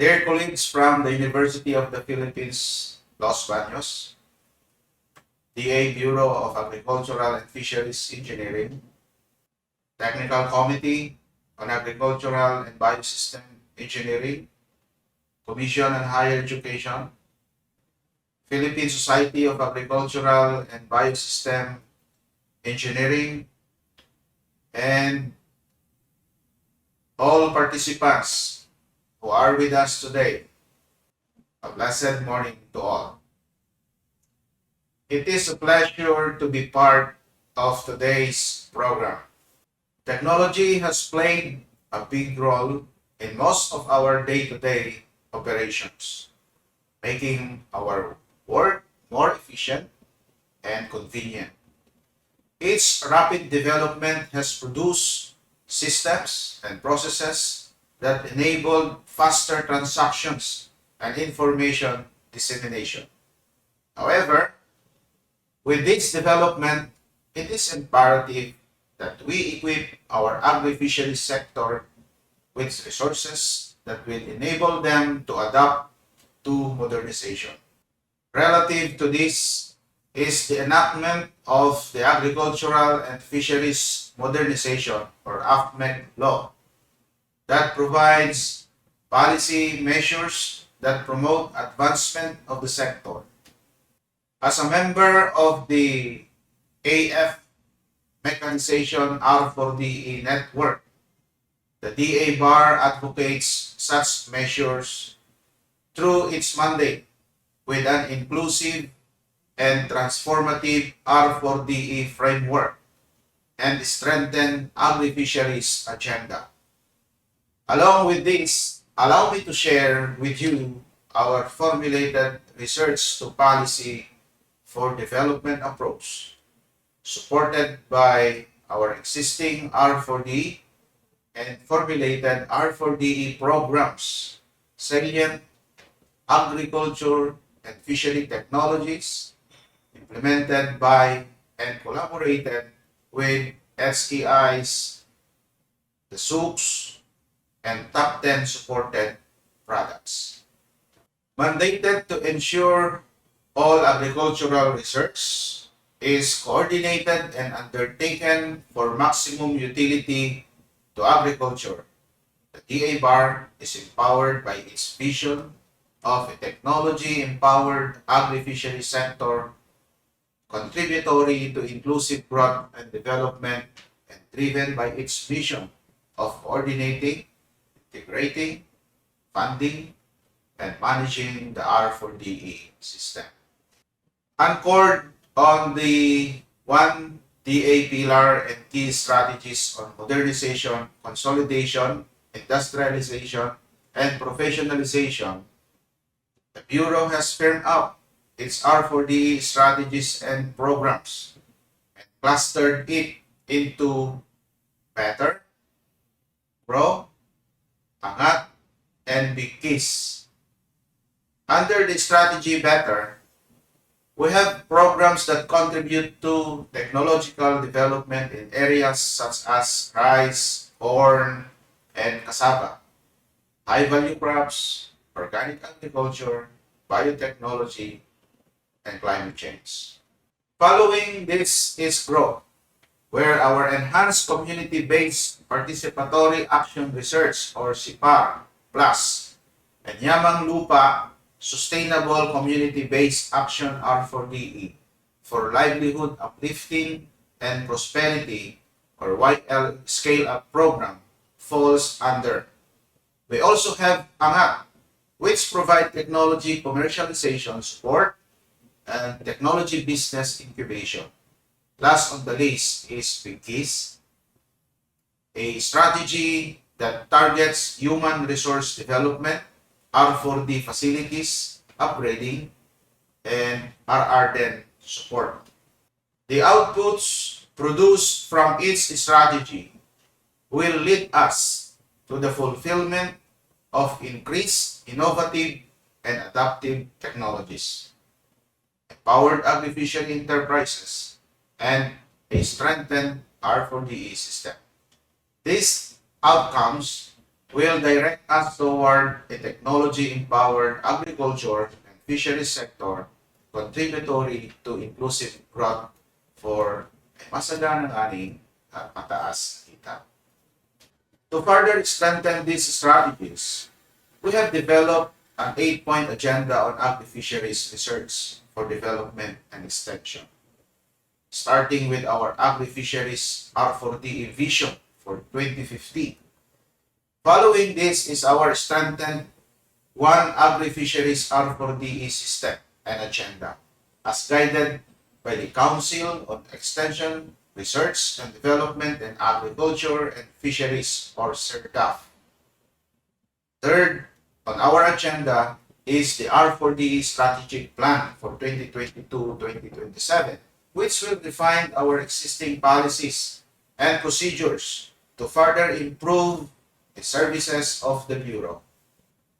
Dear colleagues from the University of the Philippines, Los Baños, DA Bureau of Agricultural and Fisheries Engineering, Technical Committee on Agricultural and Biosystem Engineering, Commission on Higher Education, Philippine Society of Agricultural and Biosystem Engineering, and all participants who are with us today. A blessed morning to all. It is a pleasure to be part of today's program. Technology has played a big role in most of our day-to-day operations, making our work more efficient and convenient. Its rapid development has produced systems and processes that enable faster transactions and information dissemination. However, with this development, it is imperative that we equip our agri-fishery sector with resources that will enable them to adapt to modernization. Relative to this is the enactment of the Agricultural and Fisheries Modernization, or AFMEC law, that provides policy measures that promote advancement of the sector. As a member of the AF Mechanization R4DE network, the DA Bar advocates such measures through its mandate with an inclusive and transformative R4DE framework and strengthen agri-fisheries agenda. Along with this, allow me to share with you our formulated research to policy for development approach, supported by our existing R4D and formulated R4DE programs, salient agriculture and fishery technologies, implemented by and collaborated with SEIs, the SUCs, and top 10 supported products. Mandated to ensure all agricultural research is coordinated and undertaken for maximum utility to agriculture. The DA Bar is empowered by its vision of a technology-empowered agri-fishery sector, contributory to inclusive growth and development, and driven by its mission of coordinating, integrating, funding, and managing the R4DE system. Anchored on the one DA pillar and key strategies on modernization, consolidation, industrialization, and professionalization, the Bureau has firmed up its R4D strategies and programs and clustered it into Better, Grow, Angat, and Big Keys. Under the strategy Better, we have programs that contribute to technological development in areas such as rice, corn, and cassava, high-value crops, organic agriculture, biotechnology, and climate change. Following this is Grow, where our enhanced community-based participatory action research, or CIPAR Plus, and Yamang Lupa Sustainable Community-Based Action R4DE for livelihood uplifting and prosperity, or YL Scale-Up Program, falls under. We also have Angat, which provide technology commercialization support and technology business incubation. Last on the list is Big Keys, a strategy that targets human resource development, R4D facilities, upgrading, and RRDEN support. The outputs produced from its strategy will lead us to the fulfillment of increased innovative and adaptive technologies, empowered agri-fishery enterprises, and a strengthened R4DE system. These outcomes will direct us toward a technology-empowered agriculture and fisheries sector contributory to inclusive growth for masaganang ani at mataas na kita. To further strengthen these strategies, we have developed an 8-point agenda on agri-fisheries research for development and extension, starting with our agri-fisheries R4D vision for 2050. Following this is our strengthened One Agri-Fisheries R4DE system and agenda, as guided by the Council on Extension, Research and Development in Agriculture and Fisheries, or CERDAF. Third on our agenda is the R4DE Strategic Plan for 2022-2027, which will define our existing policies and procedures to further improve the services of the Bureau.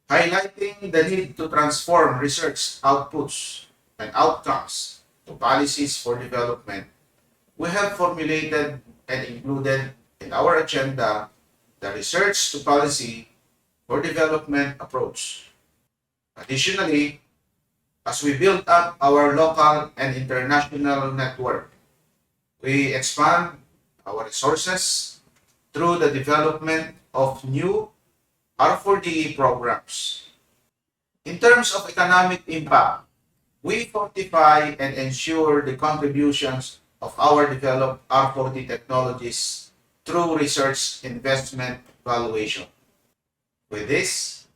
Highlighting the need to transform research outputs and outcomes to policies for development, we have formulated and included in our agenda the research to policy for development approach. Additionally, as we build up our local and international network, we expand our resources through the development of new R4DE programs. In terms of economic impact, we fortify and ensure the contributions of our developed R4D technologies through research investment valuation. With this,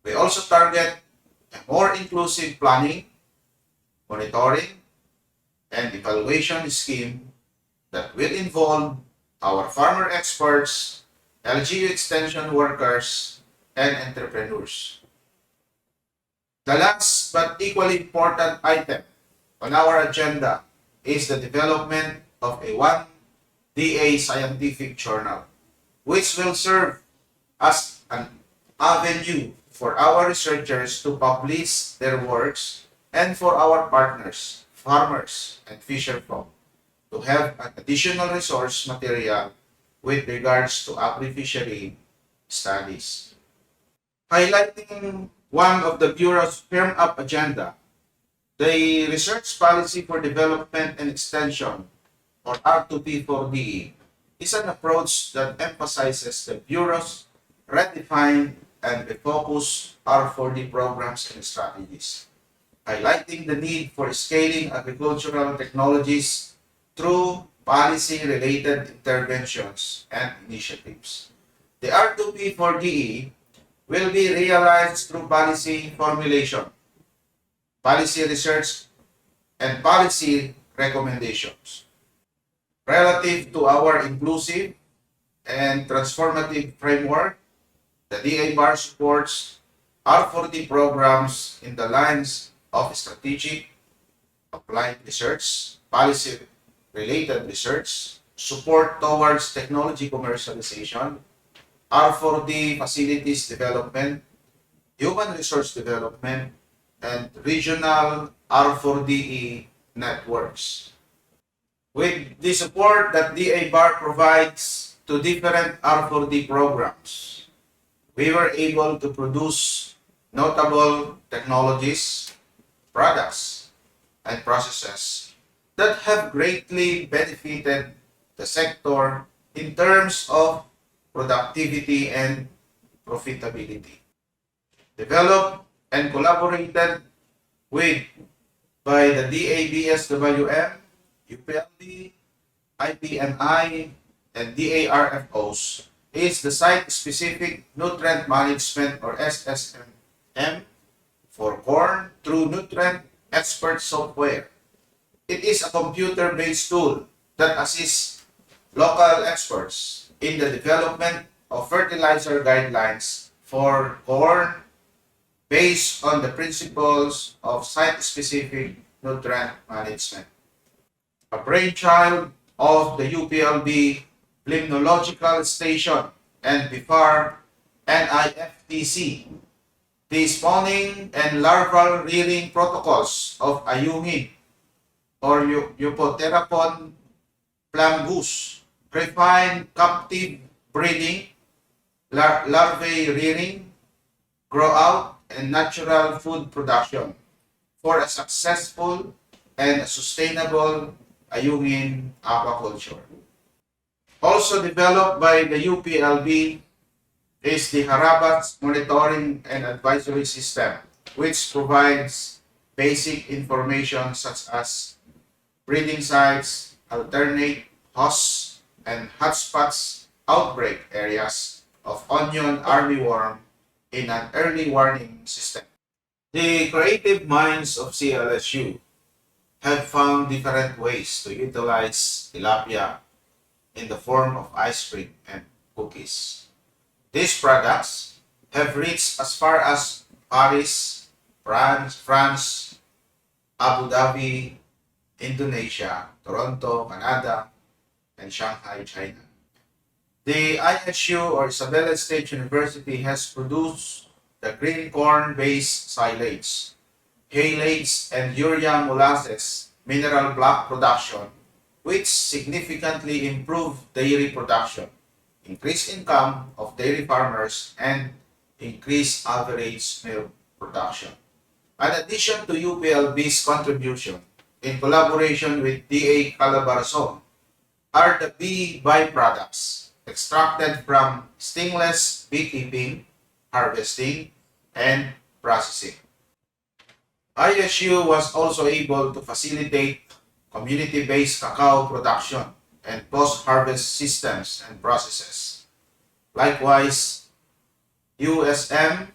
we also target a more inclusive planning, monitoring, and evaluation scheme that will involve our farmer experts, LGU extension workers, and entrepreneurs. The last but equally important item on our agenda is the development of a 1DA scientific journal, which will serve as an avenue for our researchers to publish their works and for our partners, farmers, and fisherfolk to have an additional resource material with regards to agri-fishery studies. Highlighting one of the Bureau's firm-up agenda, the Research Policy for Development and Extension, or R2P4DE, is an approach that emphasizes the Bureau's redefined and refocused R4D programs and strategies, highlighting the need for scaling agricultural technologies through policy-related interventions and initiatives. The R2P4DE will be realized through policy formulation, policy research, and policy recommendations. Relative to our inclusive and transformative framework, the DA Bar supports R4D programs in the lines of strategic, applied research, policy-related research, support towards technology commercialization, R4D facilities development, human resource development, and regional R4DE networks. With the support that DA Bar provides to different R4D programs, we were able to produce notable technologies, products, and processes that have greatly benefited the sector in terms of productivity and profitability. Developed and collaborated with by the DABSWM, UPLB, IPNI, and DARFOs is the Site-Specific Nutrient Management, or SSMM, for corn through Nutrient Expert Software. It is a computer-based tool that assists local experts in the development of fertilizer guidelines for corn based on the principles of site-specific nutrient management. A brainchild of the UPLB Limnological Station and BIFAR NIFTC, the spawning and larval rearing protocols of Ayungin or Eupotherapon plambus, refined captive breeding, larvae rearing, grow out, and natural food production for a successful and sustainable Ayungin aquaculture. Also developed by the UPLB is the Harabat Monitoring and Advisory System, which provides basic information such as breeding sites, alternate hosts, and hotspots outbreak areas of onion armyworm in an early warning system. The creative minds of CLSU have found different ways to utilize tilapia in the form of ice cream and cookies. These products have reached as far as Paris, France, Abu Dhabi, Indonesia, Toronto, Canada, and Shanghai, China. The ISU or Isabela State University has produced the green corn-based silage, halates, and urea molasses mineral block production, which significantly improve dairy production, increase income of dairy farmers, and increase average milk production. In addition to UPLB's contribution, in collaboration with DA Calabarzon, are the bee byproducts extracted from stingless beekeeping, harvesting, and processing. ISU was also able to facilitate community-based cacao production and post-harvest systems and processes. Likewise, USM,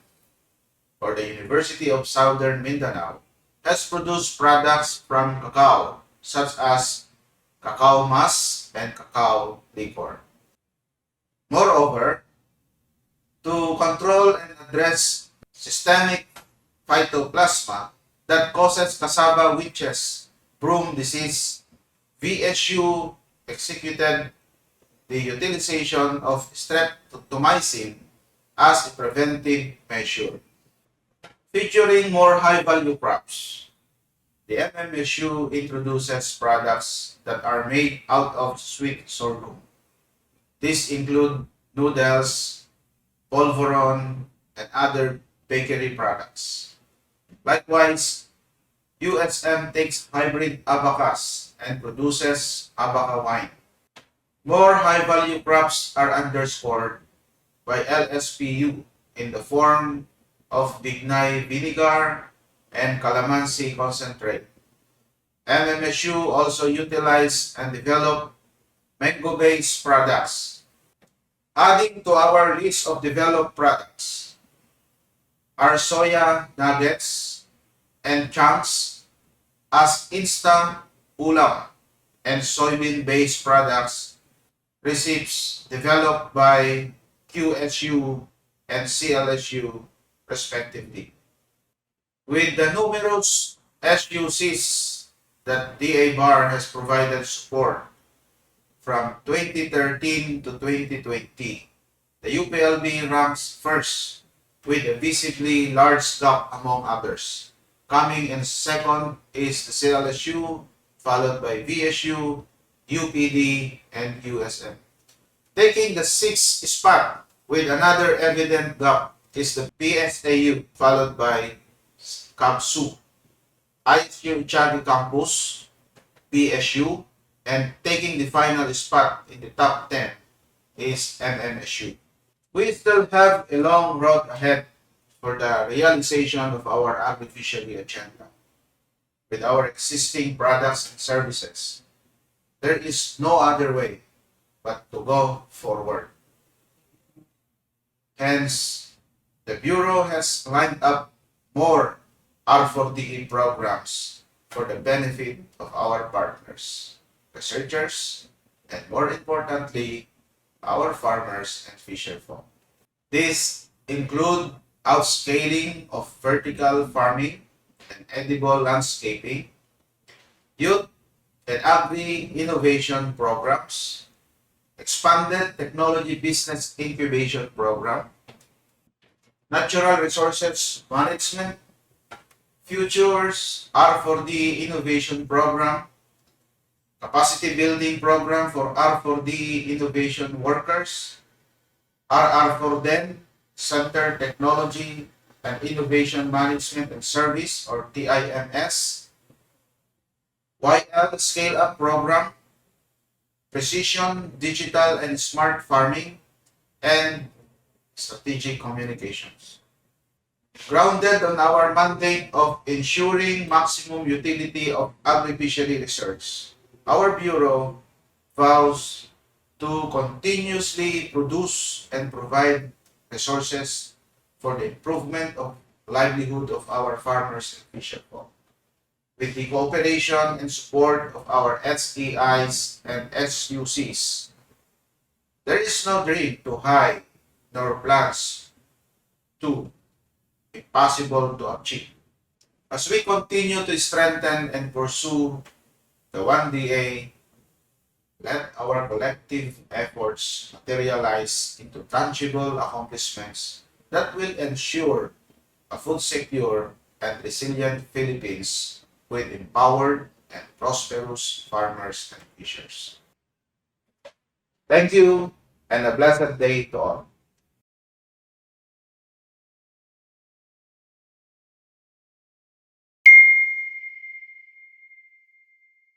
or the University of Southern Mindanao, has produced products from cacao such as cacao mass and cacao liquor. Moreover, to control and address systemic phytoplasma that causes cassava witches broom disease, VSU executed the utilization of streptomycin as a preventive measure. Featuring more high-value crops, the MMSU introduces products that are made out of sweet sorghum. These include noodles, polvoron, and other bakery products. Likewise, USM takes hybrid abacus and produces abaca wine. More high-value crops are underscored by LSPU in the form of Bignay vinegar and calamansi concentrate. MMSU also utilized and developed mango-based products. Adding to our list of developed products are soya nuggets and chunks as instant ulam and soybean-based products recipes developed by QSU and CLSU respectively. With the numerous SUCs that DA Bar has provided support from 2013 to 2020, the UPLB ranks first with a visibly large gap among others. Coming in second is the CLSU, followed by VSU, UPD, and USM. Taking the sixth spot with another evident gap is the PSAU, followed by CAPSU, ISU Chagi Campus, PSU, and taking the final spot in the top 10 is MMSU. We still have a long road ahead for the realization of our agri-fishery agenda. With our existing products and services, there is no other way but to go forward. Hence, the Bureau has lined up more R4DE programs for the benefit of our partners, researchers, and more importantly, our farmers and fisherfolk. These include outscaling of vertical farming and edible landscaping, youth and agri-innovation programs, expanded technology business incubation program, natural resources management, futures R4D innovation program, capacity building program for R4D innovation workers, RR for then, Center Technology and Innovation Management and Service or TIMS, YL Scale Up Program, Precision Digital and Smart Farming, and Strategic Communications. Grounded on our mandate of ensuring maximum utility of agri-fishery research, our Bureau vows to continuously produce and provide resources for the improvement of livelihood of our farmers and fisherfolk. With the cooperation and support of our SEIs and SUCs, there is no dream too high, nor plans too impossible to achieve. As we continue to strengthen and pursue the 1DA, let our collective efforts materialize into tangible accomplishments that will ensure a food secure and resilient Philippines with empowered and prosperous farmers and fishers. Thank you and a blessed day to all.